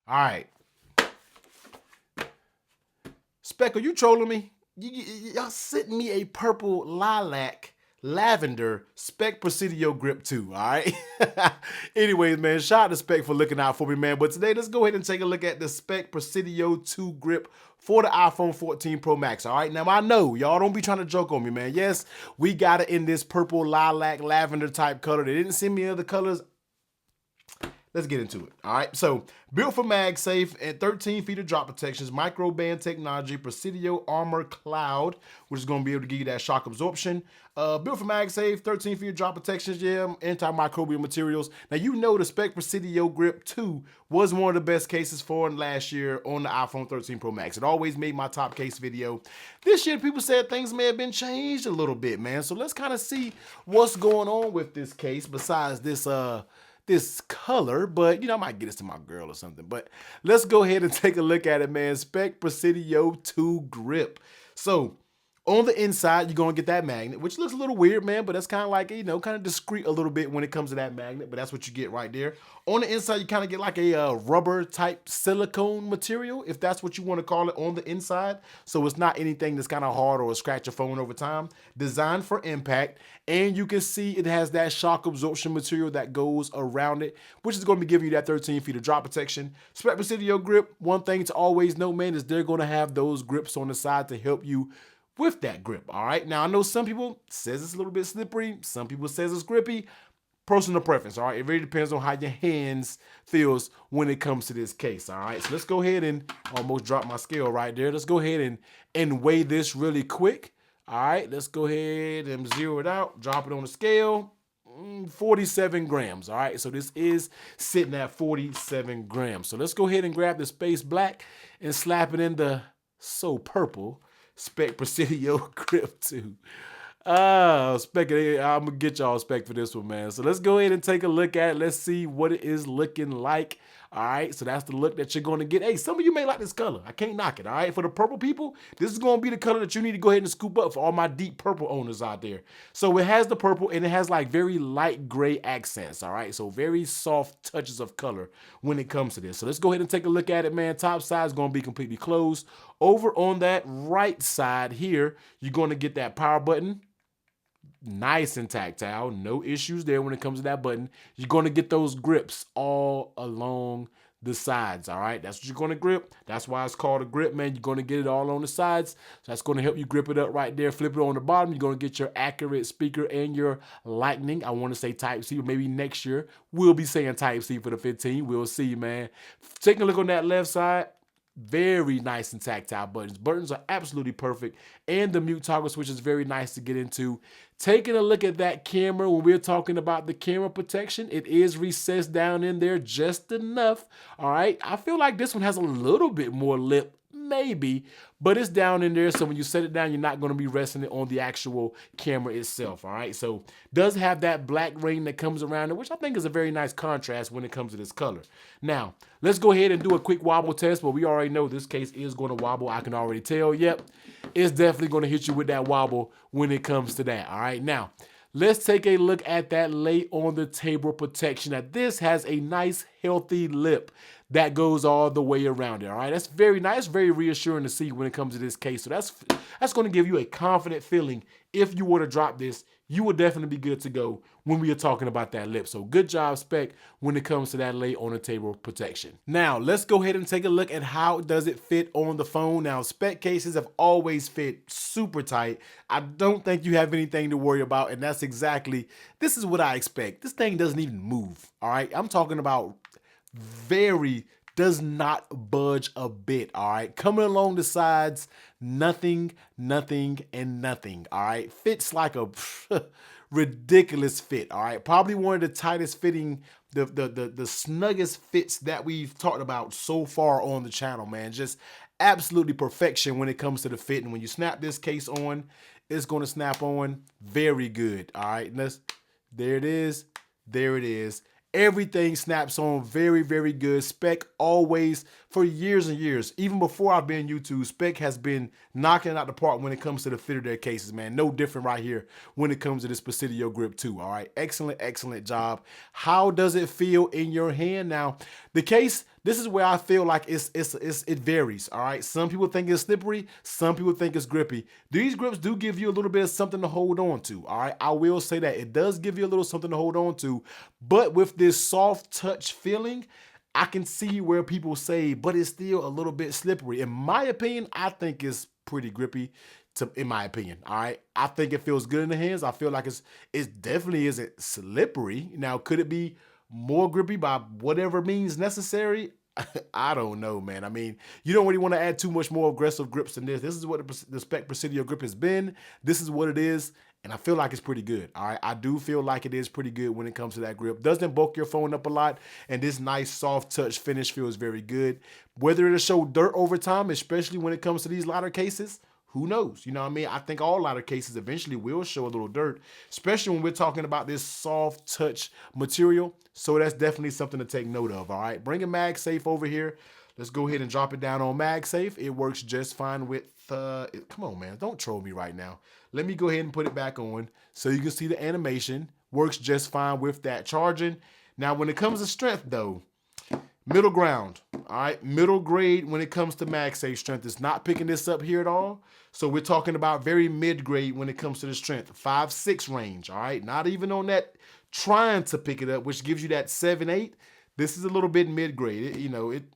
All right. Speck, are you trolling me? Y'all sent me a purple lilac lavender Speck Presidio Grip 2, all right? Anyways, man, shout out to Speck for looking out for me, man. But today, let's go ahead and take a look at the Speck Presidio 2 Grip for the iPhone 14 Pro Max, all right? Now, I know y'all don't be trying to joke on me, man. Yes, we got it in this purple lilac lavender type color. They didn't send me other colors. Let's get into it. All right. So built for MagSafe and 13 feet of drop protections, microband technology, Presidio Armor Cloud, which is going to be able to give you that shock absorption. Built for MagSafe, 13 feet of drop protections, yeah, antimicrobial materials. Now, you know the Speck Presidio Grip 2 was one of the best cases for last year on the iPhone 13 Pro Max. It always made my top case video. This year, people said things may have been changed a little bit, man. So let's kind of see what's going on with this case besides this color, but you know, I might get this to my girl or something. But let's go ahead and take a look at it, man. Speck Presidio 2 Grip. So on the inside, you're gonna get that magnet, which looks a little weird, man, but that's kind of like, you know, kind of discreet a little bit when it comes to that magnet, but that's what you get right there. On the inside, you kind of get like a rubber type silicone material, if that's what you want to call it, on the inside. So it's not anything that's kind of hard or will scratch your phone over time. Designed for impact, and you can see it has that shock absorption material that goes around it, which is going to be giving you that 13 feet of drop protection. Speck Presidio Grip, one thing to always know, man, is they're going to have those grips on the side to help you with that grip, all right? Now, I know some people says it's a little bit slippery. Some people says it's grippy. Personal preference, all right? It really depends on how your hands feels when it comes to this case, all right? So let's go ahead and almost drop my scale right there. Let's go ahead and weigh this really quick. All right, let's go ahead and zero it out, drop it on the scale. 47 grams, all right? So this is sitting at 47 grams. So let's go ahead and grab the Space Black and slap it in the so purple Speck Presidio Grip 2. Speck, I'm gonna get y'all Speck for this one, man. So let's go ahead and take a look at it. Let's see what it is looking like. All right, so that's the look that you're gonna get. Hey, some of you may like this color. I can't knock it, all right? For the purple people, this is gonna be the color that you need to go ahead and scoop up for all my deep purple owners out there. So it has the purple and it has like very light gray accents, all right? So very soft touches of color when it comes to this. So let's go ahead and take a look at it, man. Top side is gonna be completely closed. Over on that right side here, you're gonna get that power button. Nice and tactile, no issues there when it comes to that button. You're going to get those grips all along the sides, all right? That's what you're going to grip. That's why it's called a grip, man. You're going to get it all on the sides. So that's going to help you grip it up right there. Flip it on the bottom. You're going to get your accurate speaker and your lightning. I want to say Type-C, but maybe next year we'll be saying Type-C for the 15. We'll see, man. Taking a look on that left side. Very nice and tactile buttons. Buttons are absolutely perfect. And the mute toggle switch is very nice to get into. Taking a look at that camera, when we're talking about the camera protection, it is recessed down in there just enough. All right. I feel like this one has a little bit more lip, maybe, but it's down in there. So when you set it down, you're not going to be resting it on the actual camera itself. All right. So does have that black ring that comes around it, which I think is a very nice contrast when it comes to this color. Now, let's go ahead and do a quick wobble test, but we already know this case is going to wobble. I can already tell. Yep. It's definitely going to hit you with that wobble when it comes to that. All right. Now, let's take a look at that lay on the table protection. Now, this has a nice, healthy lip that goes all the way around it. All right. That's very nice, very reassuring to see when it comes to this case. So that's going to give you a confident feeling. If you were to drop this, you will definitely be good to go when we are talking about that lip. So good job, Speck, when it comes to that lay on the table protection. Now, let's go ahead and take a look at how does it fit on the phone. Now, Speck cases have always fit super tight. I don't think you have anything to worry about, and this is what I expect. This thing doesn't even move, all right? I'm talking about does not budge a bit, all right? Coming along the sides, nothing, and nothing, all right? Fits like a ridiculous fit, all right? Probably one of the tightest fitting, the snuggest fits that we've talked about so far on the channel, man. Just absolutely perfection when it comes to the fit. And when you snap this case on, it's going to snap on very good, all right? There it is. There it is. Everything snaps on very, very good. Speck always, for years and years, even before I've been YouTube, Speck has been knocking it out the park when it comes to the fit of their cases, man. No different right here when it comes to this Presidio Grip 2, all right? Excellent, excellent job. How does it feel in your hand? Now, the case this is where I feel like it varies. All right. Some people think it's slippery. Some people think it's grippy. These grips do give you a little bit of something to hold on to. All right. I will say that it does give you a little something to hold on to, but with this soft touch feeling, I can see where people say, but it's still a little bit slippery. In my opinion, I think it's pretty grippy. In my opinion, all right. I think it feels good in the hands. I feel like it definitely isn't slippery. Now, could it be more grippy by whatever means necessary? I don't know, man. I mean, you don't really want to add too much more aggressive grips than this. This is what the Speck Presidio grip has been. This is what it is. And I feel like it's pretty good. All right. I do feel like it is pretty good when it comes to that grip. Doesn't bulk your phone up a lot. And this nice soft touch finish feels very good. Whether it'll show dirt over time, especially when it comes to these lighter cases, who knows? You know what I mean? I think all lighter cases eventually will show a little dirt, especially when we're talking about this soft touch material. So that's definitely something to take note of, all right? Bring a MagSafe over here. Let's go ahead and drop it down on MagSafe. It works just fine with, come on, man. Don't troll me right now. Let me go ahead and put it back on so you can see the animation. Works just fine with that charging. Now, when it comes to strength, though, middle ground, all right? Middle grade when it comes to MagSafe strength. It's not picking this up here at all. So we're talking about very mid-grade when it comes to the strength. 5-6 range, all right? Not even on that trying to pick it up, which gives you that 7-8. This is a little bit mid-grade.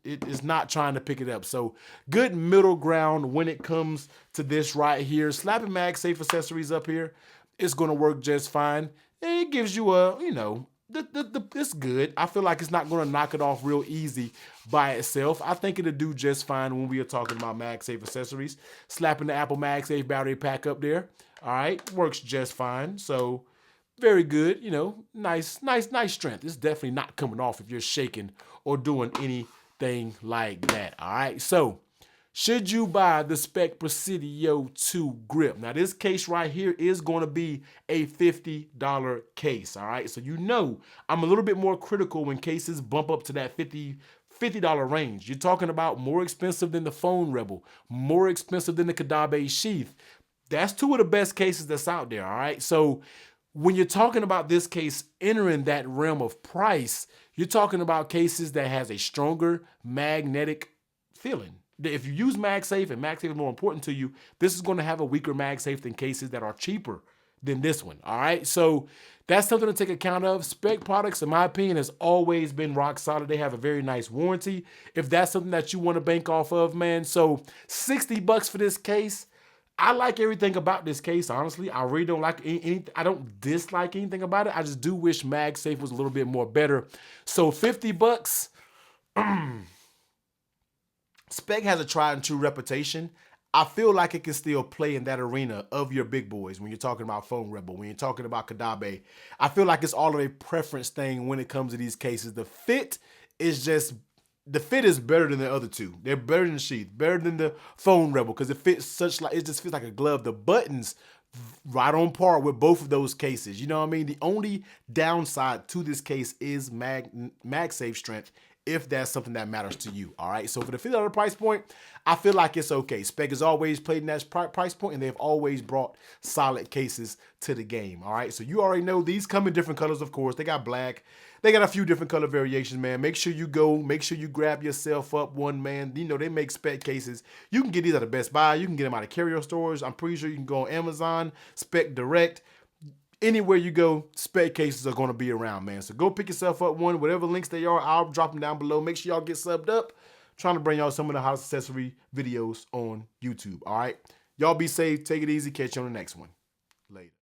It is not trying to pick it up. So good middle ground when it comes to this right here. Slapping MagSafe accessories up here, it's going to work just fine. And it gives you a, it's good. I feel like it's not going to knock it off real easy by itself. I think it'll do just fine when we are talking about MagSafe accessories. Slapping the Apple MagSafe battery pack up there. All right, works just fine. So very good, nice strength. It's definitely not coming off if you're shaking or doing anything like that. All right, so should you buy the Speck Presidio 2 grip? Now, this case right here is going to be a $50 case, all right? So I'm a little bit more critical when cases bump up to that $50 range. You're talking about more expensive than the Phone Rebel, more expensive than the Kadabe Sheath. That's two of the best cases that's out there, all right? So when you're talking about this case entering that realm of price, you're talking about cases that has a stronger magnetic feeling. If you use MagSafe and MagSafe is more important to you, this is going to have a weaker MagSafe than cases that are cheaper than this one. All right. So that's something to take account of. Speck products, in my opinion, has always been rock solid. They have a very nice warranty. If that's something that you want to bank off of, man. So $60 for this case. I like everything about this case, honestly. I really don't like I don't dislike anything about it. I just do wish MagSafe was a little bit more better. So $50. Speck has a tried and true reputation. I feel like it can still play in that arena of your big boys when you're talking about Phone Rebel, when you're talking about Kadabe. I feel like it's all of a preference thing when it comes to these cases. The fit is better than the other two. They're better than the Sheath, better than the Phone Rebel because it just fits like a glove. The buttons right on par with both of those cases. You know what I mean? The only downside to this case is MagSafe strength, if that's something that matters to you. All right. So for the $50 price point, I feel like it's okay. Speck has always played in that price point, and they've always brought solid cases to the game. All right. So you already know these come in different colors, of course. They got black. They got a few different color variations, man. Make sure you grab yourself up one, man. They make Speck cases. You can get these at the Best Buy. You can get them out of carrier stores. I'm pretty sure you can go on Amazon, Speck Direct. Anywhere you go, Speck cases are going to be around, man. So go pick yourself up one. Whatever links they are, I'll drop them down below. Make sure y'all get subbed up. I'm trying to bring y'all some of the house accessory videos on YouTube, all right? Y'all be safe. Take it easy. Catch you on the next one. Later.